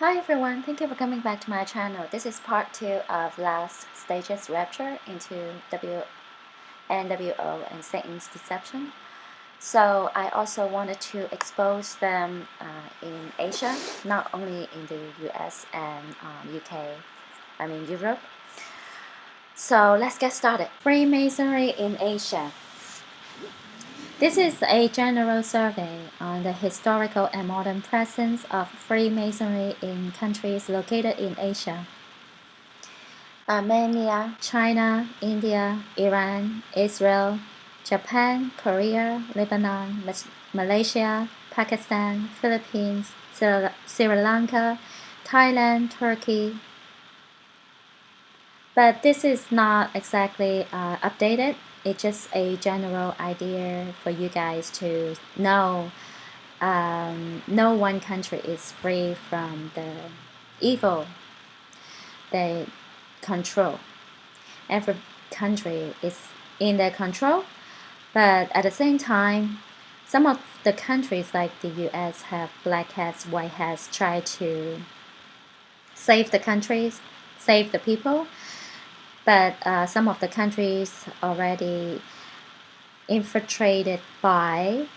Hi everyone, thank you for coming back to my channel. This is part 2 of last stage's Rapture into NWO and Satan's Deception. So I also wanted to expose them in Asia, not only in the US and UK, Europe. So let's get started. Freemasonry in Asia. This is a general survey on the historical and modern presence of Freemasonry in countries located in Asia. Armenia, China, India, Iran, Israel, Japan, Korea, Lebanon, Malaysia, Pakistan, Philippines, Sri Lanka, Thailand, Turkey. But this is not exactly updated. It's just a general idea for you guys to know. No one country is free from the evil they control. Every country is in their control, but at the same time, some of the countries like the US have black hats, white hats, try to save the countries, save the people, but some of the countries already infiltrated by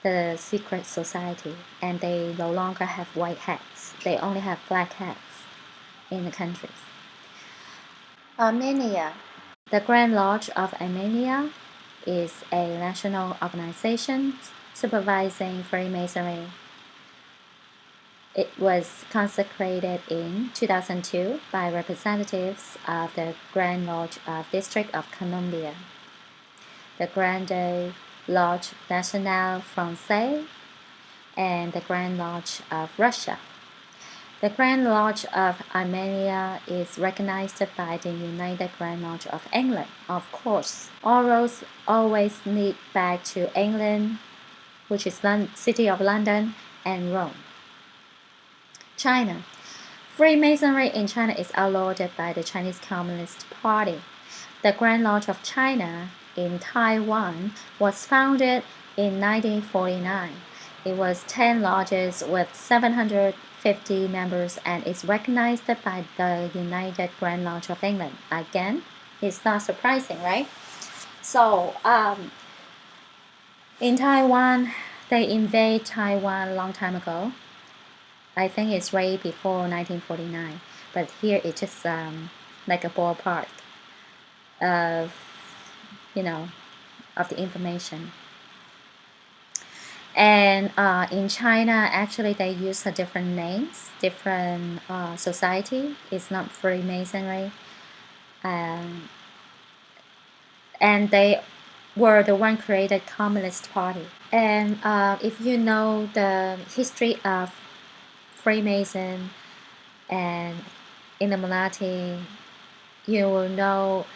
the secret society, and they no longer have white hats. They only have black hats in the countries. Armenia. The Grand Lodge of Armenia is a national organization supervising Freemasonry. It was consecrated in 2002 by representatives of the Grand Lodge of District of Columbia, the Grand Lodge National Français, and the Grand Lodge of Russia. The Grand Lodge of Armenia is recognized by the United Grand Lodge of England. Of course, all roads always lead back to England, which is City of London and Rome. China. Freemasonry in China is outlawed by the Chinese Communist Party. The Grand Lodge of China in Taiwan was founded in 1949. It was 10 lodges with 750 members and is recognized by the United Grand Lodge of England. Again, it's not surprising, right? So, in Taiwan, they invaded Taiwan a long time ago. I think it's right before 1949, but here it's just like a ballpark of, of the information. And in China, actually, they use different names, different society. It's not Freemasonry. And they were the one created Communist Party. And if you know the history of Freemason and Illuminati, you will know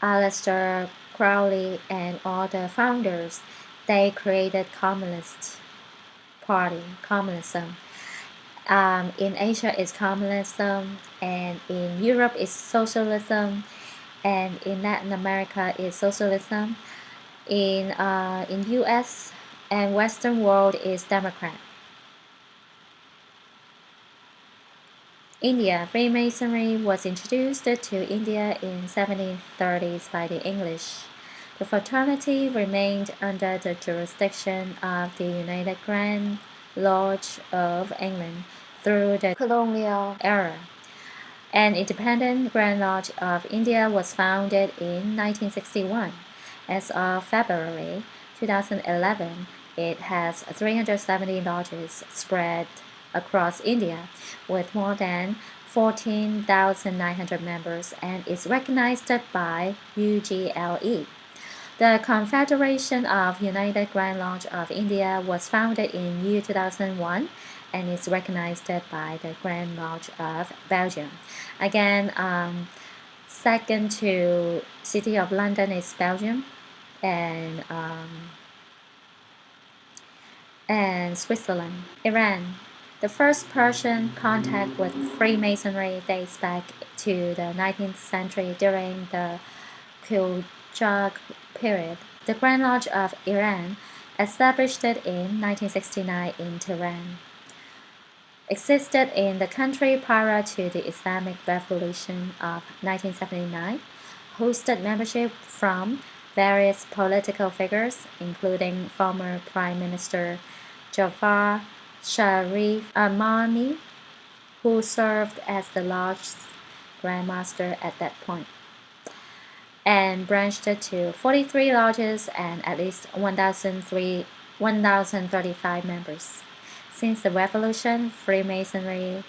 Aleister Crowley and all the founders. They created Communist Party, communism. In Asia it's communism, and in Europe it's socialism, and in Latin America is socialism. In US and Western world is Democrat. India. Freemasonry was introduced to India in 1730s by the English. The fraternity remained under the jurisdiction of the United Grand Lodge of England through the colonial era. An independent Grand Lodge of India was founded in 1961. As of February 2011, it has 370 lodges spread across India with more than 14,900 members and is recognized by UGLE. The Confederation of United Grand Lodge of India was founded in year 2001 and is recognized by the Grand Lodge of Belgium. Again, second to City of London is Belgium and Switzerland. Iran. The first Persian contact with Freemasonry dates back to the 19th century during the Qujaq period. The Grand Lodge of Iran established it in 1969 in Tehran. existed in the country prior to the Islamic Revolution of 1979, hosted membership from various political figures, including former Prime Minister Jafar Sharif Armani, who served as the lodge's Grand Master at that point, and branched to 43 lodges and at least 1,035 members. Since the Revolution, Freemasonry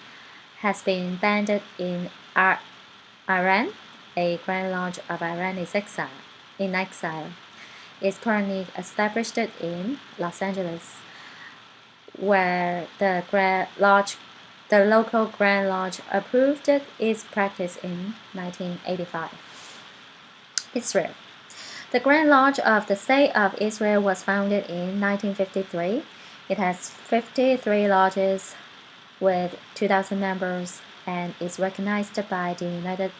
has been banned in Iran. A Grand Lodge of Iran is in exile. Is currently established in Los Angeles, where the local Grand Lodge approved its practice in 1985. Israel. The Grand Lodge of the State of Israel was founded in 1953. It has 53 lodges with 2,000 members and is recognized by the United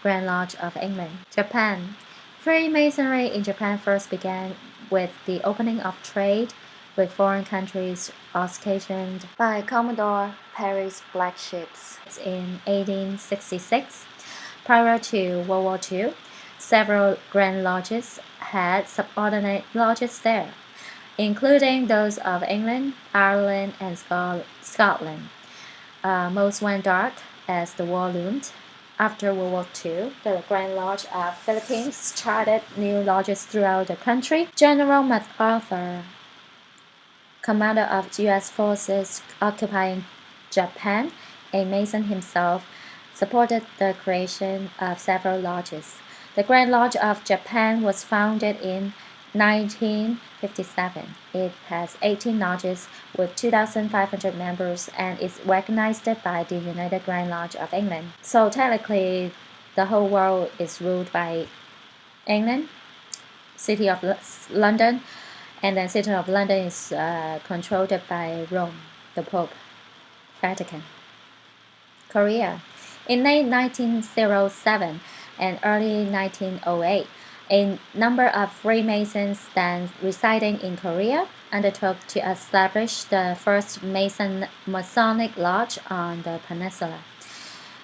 Grand Lodge of England. Japan. Freemasonry in Japan first began with the opening of trade with foreign countries occasioned by Commodore Perry's black ships. In 1866, prior to World War II, several Grand Lodges had subordinate lodges there, including those of England, Ireland, and Scotland. Most went dark as the war loomed. After World War II, the Grand Lodge of Philippines chartered new lodges throughout the country. General MacArthur, commander of U.S. forces occupying Japan, a Mason himself, supported the creation of several lodges. The Grand Lodge of Japan was founded in 1957. It has 18 lodges with 2,500 members and is recognized by the United Grand Lodge of England. So technically, the whole world is ruled by England, City of London, and then City of London is controlled by Rome, the Pope, Vatican. Korea. In late 1907 and early 1908, a number of Freemasons then residing in Korea undertook to establish the first Masonic lodge on the peninsula.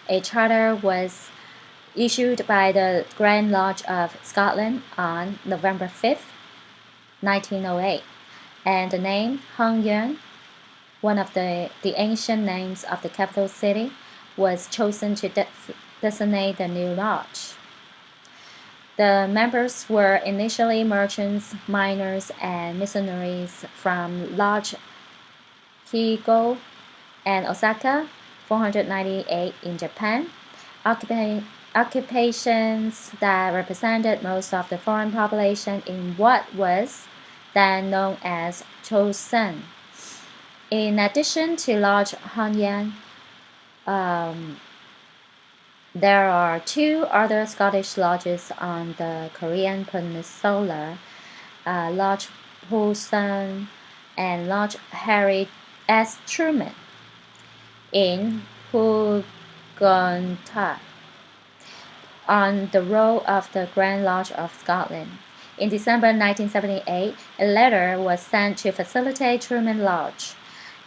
A charter was issued by the Grand Lodge of Scotland on November 5, 1908, and the name Hongyan, one of the ancient names of the capital city, was chosen to designate the new lodge. The members were initially merchants, miners, and missionaries from Lodge Higo and Osaka, 498 in Japan, occupations that represented most of the foreign population in what was then known as Chosun. In addition to Lodge Hongyan, there are two other Scottish lodges on the Korean peninsula, Lodge Poulson and Lodge Harry S. Truman in Hugonta, on the roll of the Grand Lodge of Scotland. In December 1978, a letter was sent to facilitate Truman Lodge,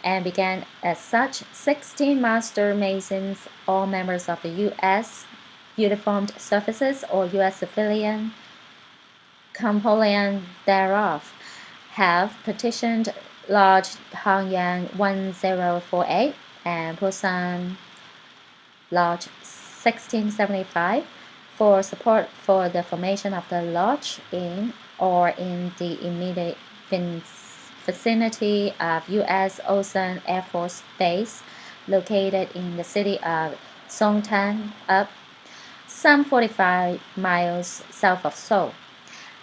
and began as such 16 Master Masons, all members of the U.S. Uniformed Services or U.S. civilian component thereof, have petitioned Lodge Hongyan 1048 and Busan Lodge 1675 for support for the formation of the lodge in or in the immediate vicinity of U.S. Osan Air Force Base, located in the city of Songtan, up some 45 miles south of Seoul.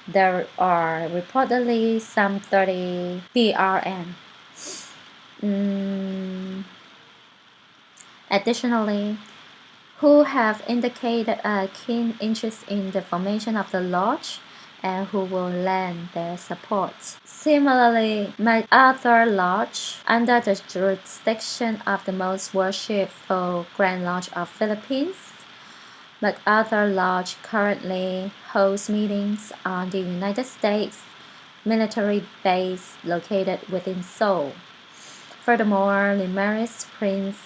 There are reportedly some 30 BRN. Additionally, who have indicated a keen interest in the formation of the lodge and who will lend their support. Similarly, MacArthur Lodge, under the jurisdiction of the most worshipful Grand Lodge of Philippines, MacArthur Lodge currently holds meetings on the United States military base located within Seoul. Furthermore, numerous Prince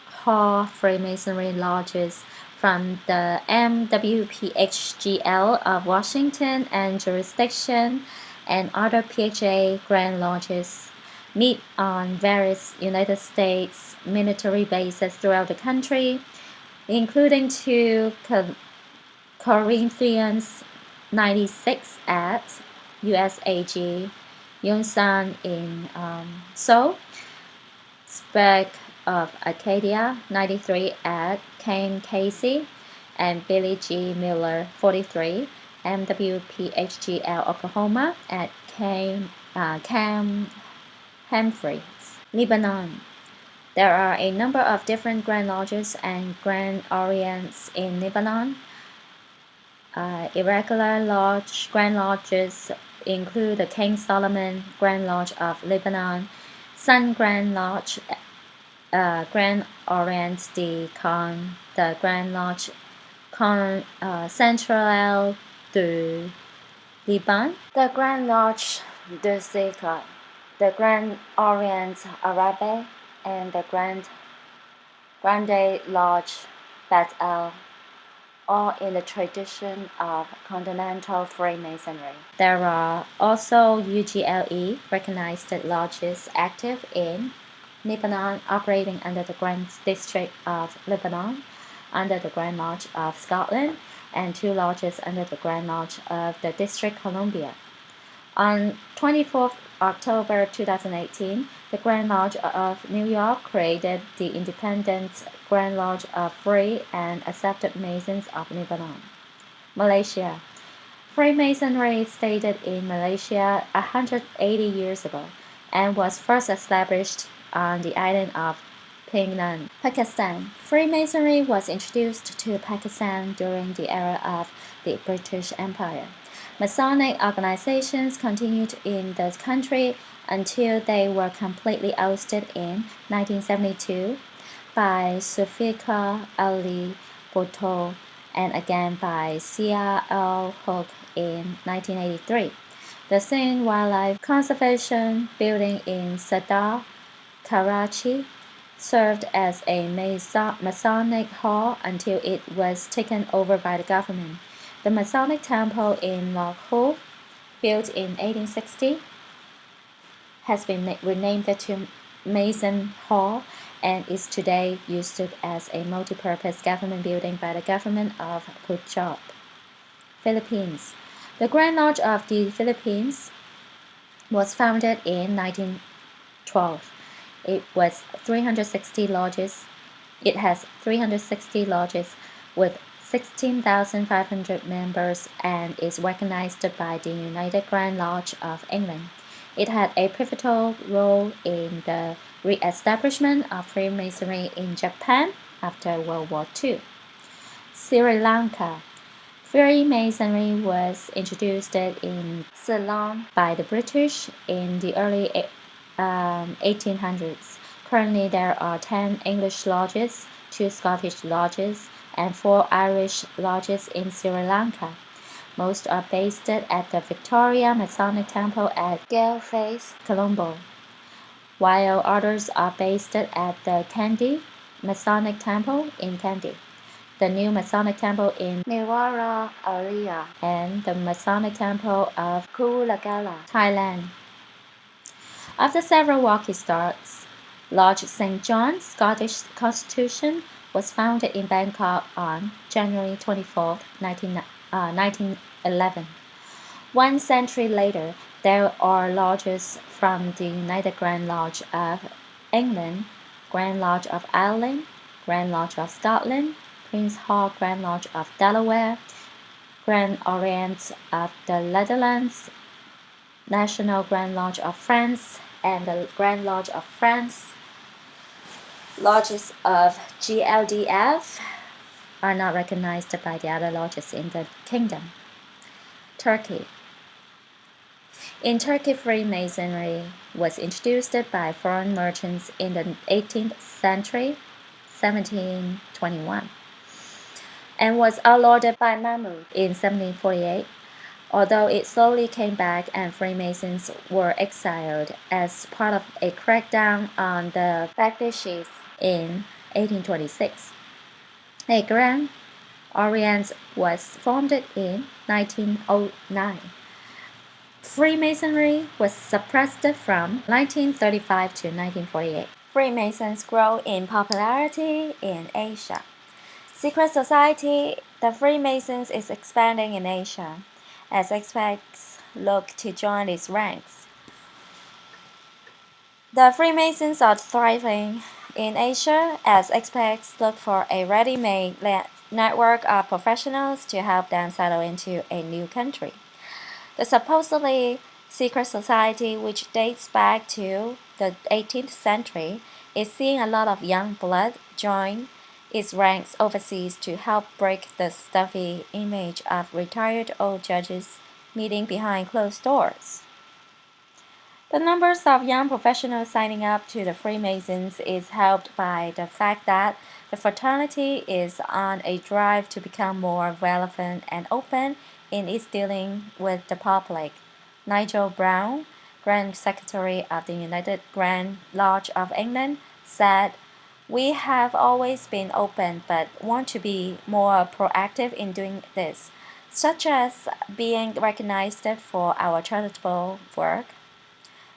Hall Freemasonry lodges from the MWPHGL of Washington and jurisdiction and other PHA Grand Lodges meet on various United States military bases throughout the country, including two Corinthians 96 at USAG Yonsan in Seoul, Spec of Acadia 93 at Camp Casey, and Billy G. Miller 43 MWPHGL Oklahoma at Camp Humphreys, Lebanon. There are a number of different Grand Lodges and Grand Orients in Lebanon. Irregular Grand Lodges include the King Solomon Grand Lodge of Lebanon, Sun Grand Lodge, Grand Orient de Con, the Grand Lodge Central de Liban, the Grand Lodge de Zika, the Grand Orient Arabe, and the Grande Lodge Bet El, all in the tradition of continental Freemasonry. There are also UGLE recognized lodges active in Lebanon, operating under the Grand District of Lebanon, under the Grand Lodge of Scotland, and two lodges under the Grand Lodge of the District Columbia. On 24th October 2018, the Grand Lodge of New York created the Independent Grand Lodge of Free and Accepted Masons of Lebanon. Malaysia. Freemasonry started in Malaysia 180 years ago and was first established on the island of Penang, Pakistan. Freemasonry was introduced to Pakistan during the era of the British Empire. Masonic organizations continued in the country until they were completely ousted in 1972 by Zulfikar Ali Bhutto and again by C.R.L. Hook in 1983. The Singh Wildlife Conservation Building in Sadar, Karachi, served as a Masonic hall until it was taken over by the government. The Masonic Temple in Lahore, built in 1860, has been renamed to Mason Hall and is today used as a multi-purpose government building by the government of Punjab, Philippines. The Grand Lodge of the Philippines was founded in 1912. It has 360 lodges with 16,500 members and is recognized by the United Grand Lodge of England. It had a pivotal role in the re-establishment of Freemasonry in Japan after World War II. Sri Lanka. Freemasonry was introduced in Ceylon by the British in the early 1800s. Currently, there are 10 English lodges, 2 Scottish lodges, and 4 Irish lodges in Sri Lanka. Most are based at the Victoria Masonic Temple at Galeface, Colombo, while others are based at the Kandy Masonic Temple in Kandy, the New Masonic Temple in Newara Alia, and the Masonic Temple of Kulagala, Thailand. After several rocky starts, Lodge St. John Scottish Constitution was founded in Bangkok on January 24, 1911. 1 century later, there are lodges from the United Grand Lodge of England, Grand Lodge of Ireland, Grand Lodge of Scotland, Prince Hall Grand Lodge of Delaware, Grand Orient of the Netherlands, National Grand Lodge of France, and the Grand Lodge of France. Lodges of GLDF are not recognized by the other lodges in the kingdom. Turkey. In Turkey, Freemasonry was introduced by foreign merchants in the 18th century, 1721, and was outlawed by Mahmud in 1748. although it slowly came back and Freemasons were exiled as part of a crackdown on the Bakshi's in 1826. A Grand Orient was formed in 1909. Freemasonry was suppressed from 1935 to 1948. Freemasons grow in popularity in Asia. Secret society, the Freemasons is expanding in Asia as expats look to join its ranks. The Freemasons are thriving in Asia as expats look for a ready-made network of professionals to help them settle into a new country. The supposedly secret society, which dates back to the 18th century, is seeing a lot of young blood join its ranks overseas to help break the stuffy image of retired old judges meeting behind closed doors. The numbers of young professionals signing up to the Freemasons is helped by the fact that the fraternity is on a drive to become more relevant and open in its dealing with the public. Nigel Brown, Grand Secretary of the United Grand Lodge of England, said, "We have always been open but want to be more proactive in doing this, such as being recognized for our charitable work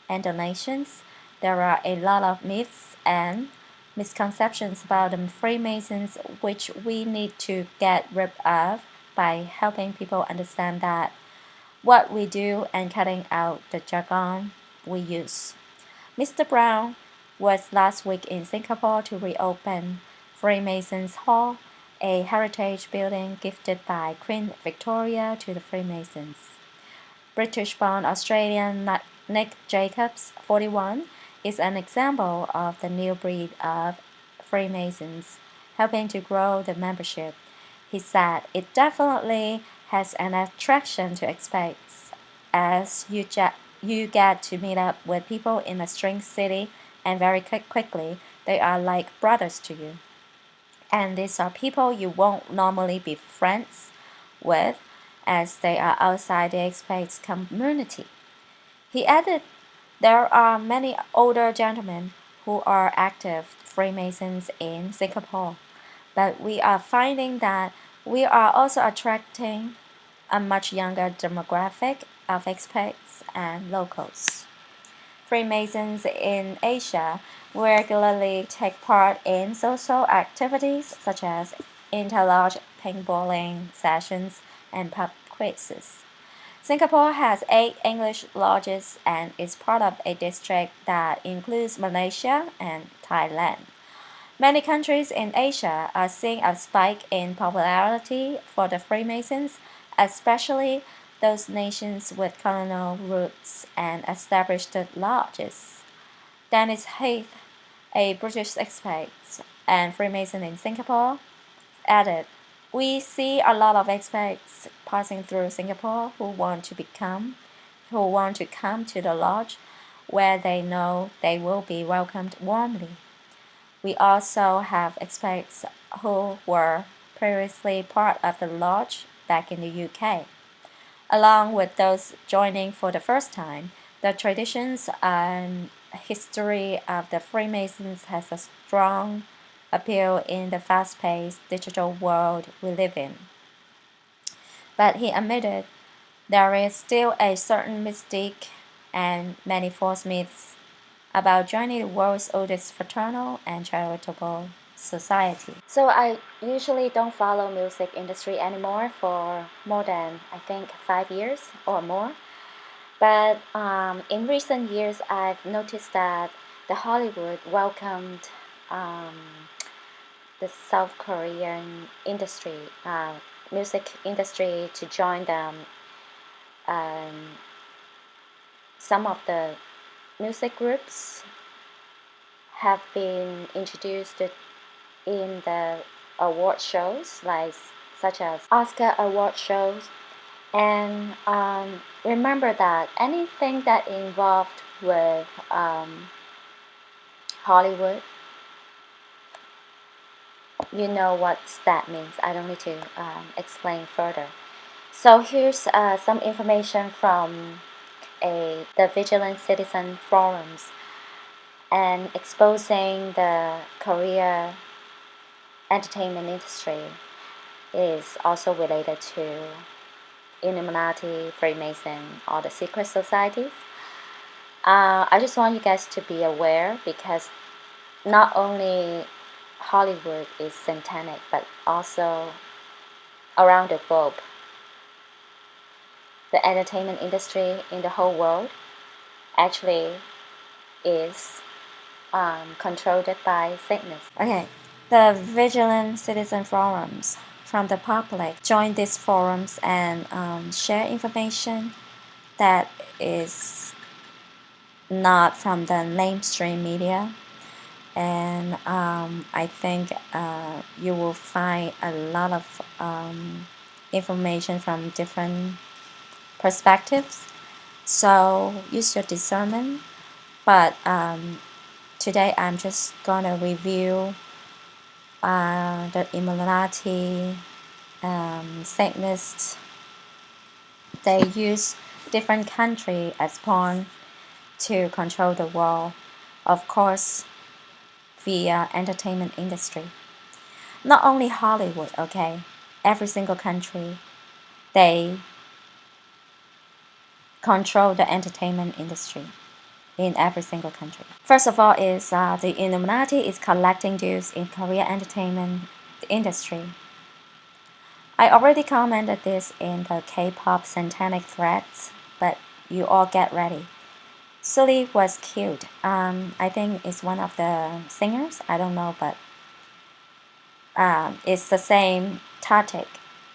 and donations. There are a lot of myths and misconceptions about the Freemasons which we need to get rid of by helping people understand that what we do and cutting out the jargon we use." Mr. Brown was last week in Singapore to reopen Freemasons Hall, a heritage building gifted by Queen Victoria to the Freemasons. British-born Australian Nick Jacobs, 41, is an example of the new breed of Freemasons, helping to grow the membership. He said, "It definitely has an attraction to expats, as you get to meet up with people in a strange city, and very quickly they are like brothers to you. And these are people you won't normally be friends with, as they are outside the expats community." He added, "There are many older gentlemen who are active Freemasons in Singapore, but we are finding that we are also attracting a much younger demographic of expats and locals." Freemasons in Asia regularly take part in social activities such as inter-lodge paintballing sessions and pub quizzes. Singapore has 8 English lodges and is part of a district that includes Malaysia and Thailand. Many countries in Asia are seeing a spike in popularity for the Freemasons, especially those nations with colonial roots and established lodges. Dennis Heath, a British expat and Freemason in Singapore, added, "We see a lot of expats passing through Singapore who want to come to the lodge where they know they will be welcomed warmly. We also have expats who were previously part of the lodge back in the UK. Along with those joining for the first time, the traditions and history of the Freemasons has a strong appeal in the fast-paced digital world we live in." But he admitted there is still a certain mystique and many false myths about joining the world's oldest fraternal and charitable society. So I usually don't follow music industry anymore for more than I think 5 years or more. But in recent years, I've noticed that the Hollywood welcomed um, the South Korean industry, music industry, to join them. Um, some of the music groups have been introduced in the award shows, like such as Oscar award shows. And remember that anything that involved with Hollywood, you know what that means. I don't need to explain further. So here's some information from the Vigilant Citizen forums and exposing the Korea entertainment industry is also related to Illuminati, Freemason, or the secret societies. I just want you guys to be aware because not only Hollywood is satanic, but also around the globe, the entertainment industry in the whole world actually is controlled by Satanists. Okay, the Vigilant Citizen Forums from the public join these forums and share information that is not from the mainstream media. And I think you will find a lot of information from different perspectives. So use your discernment. But today I'm just gonna review the Illuminati, Satanists. They use different country as pawn to control the world. Of course, via entertainment industry. Not only Hollywood, okay, every single country, they control the entertainment industry in every single country. First of all is the Illuminati is collecting dues in Korea entertainment industry. I already commented this in the K-pop satanic threads, but you all get ready. Sully was killed. I think it's one of the singers. I don't know, but it's the same tactic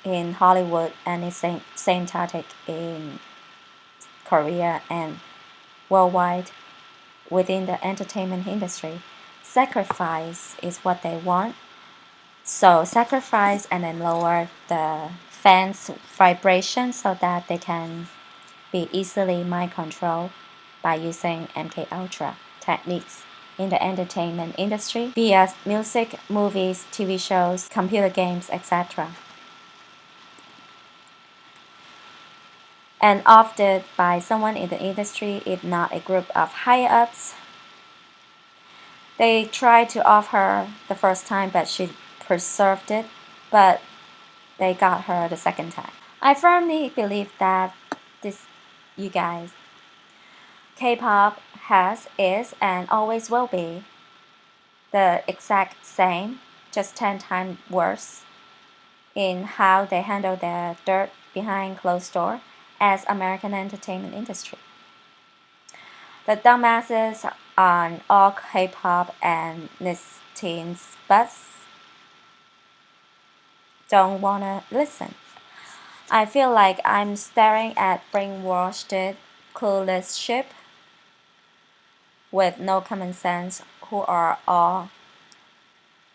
in Hollywood and it's same tactic in Korea and worldwide within the entertainment industry. Sacrifice is what they want. So sacrifice and then lower the fans' vibration so that they can be easily mind controlled by using MK Ultra techniques in the entertainment industry via music, movies, TV shows, computer games, etc. And opted by someone in the industry, if not a group of higher-ups. They tried to off her the first time, but she preserved it, but they got her the second time. I firmly believe that this, you guys, K-pop has, is, and always will be the exact same, just 10 times worse in how they handle their dirt behind closed door as American entertainment industry. The dumbasses on all K-pop and teens bus don't wanna listen. I feel like I'm staring at brainwashed, clueless sheep with no common sense who are all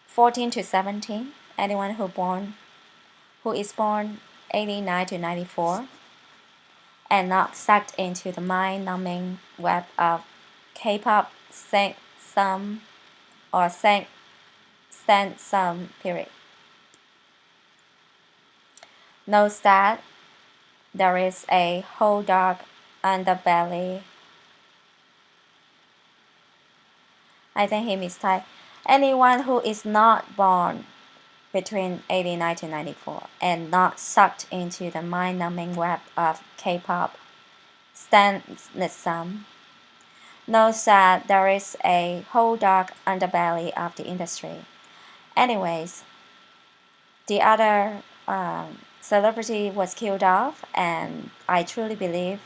14 to 17. Anyone who is born 89 to 94 and not sucked into the mind-numbing web of K-pop sang some or sang some period. Knows that there is a whole dark underbelly. I think he mistyped. Anyone who is not born between 89 to 94 and not sucked into the mind-numbing web of K-pop stanism knows that there is a whole dark underbelly of the industry. Anyways, the other celebrity was killed off, and I truly believe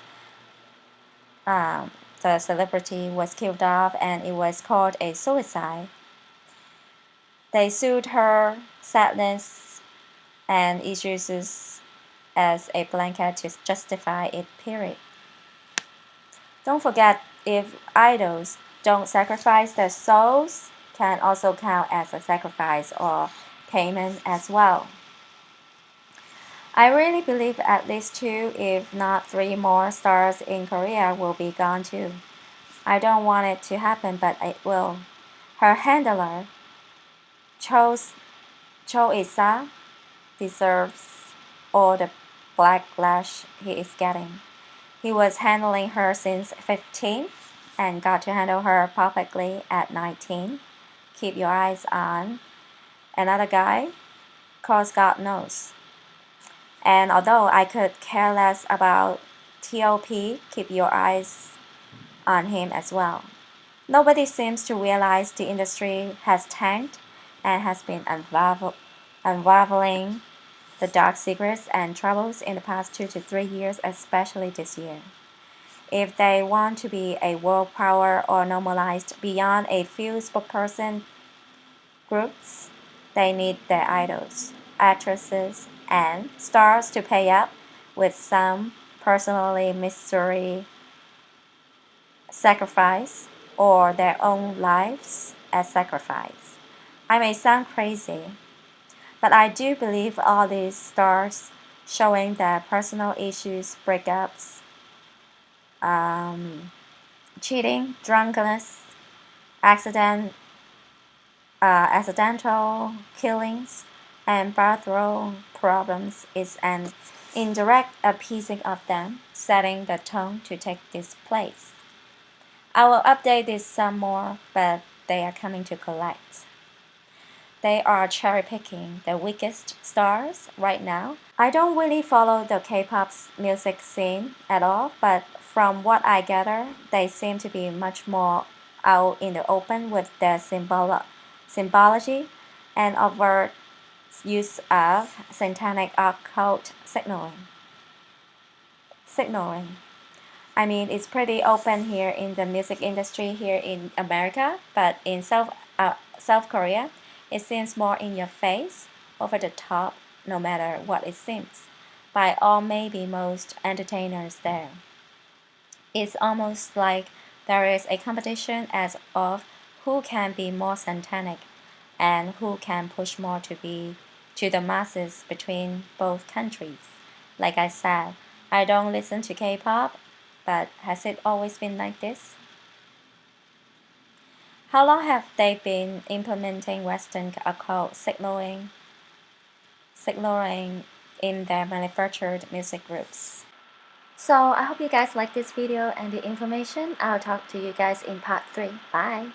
the celebrity was killed off and it was called a suicide. They sued her sadness and issues as a blanket to justify it, period. Don't forget, if idols don't sacrifice their souls, can also count as a sacrifice or payment as well. I really believe at least 2, if not 3 more stars in Korea will be gone too. I don't want it to happen, but it will. Her handler, Cho Isa, deserves all the backlash he is getting. He was handling her since 15 and got to handle her publicly at 19. Keep your eyes on another guy, cause God knows. And although I could care less about TOP, keep your eyes on him as well. Nobody seems to realize the industry has tanked and has been unraveling the dark secrets and troubles in the past 2 to 3 years, especially this year. If they want to be a world power or normalized beyond a few spokesperson groups, they need their idols, actresses, and stars to pay up with some personally mystery sacrifice or their own lives as sacrifice. I may sound crazy, but I do believe all these stars showing their personal issues, breakups, cheating, drunkenness, accidental killings, and bathroom problems is an indirect appeasing of them, setting the tone to take this place. I will update this some more, but they are coming to collect. They are cherry-picking the weakest stars right now. I don't really follow the K-pop music scene at all, but from what I gather, they seem to be much more out in the open with their symbology and overt use of satanic occult signaling. I mean, it's pretty open here in the music industry here in America, but in South Korea, it seems more in your face, over the top, no matter what it seems, by all maybe most entertainers there. It's almost like there is a competition as of who can be more satanic and who can push more to the masses between both countries. Like I said, I don't listen to K-pop, but has it always been like this? How long have they been implementing Western occult signaling in their manufactured music groups? So I hope you guys like this video and the information. I'll talk to you guys in part 3. Bye!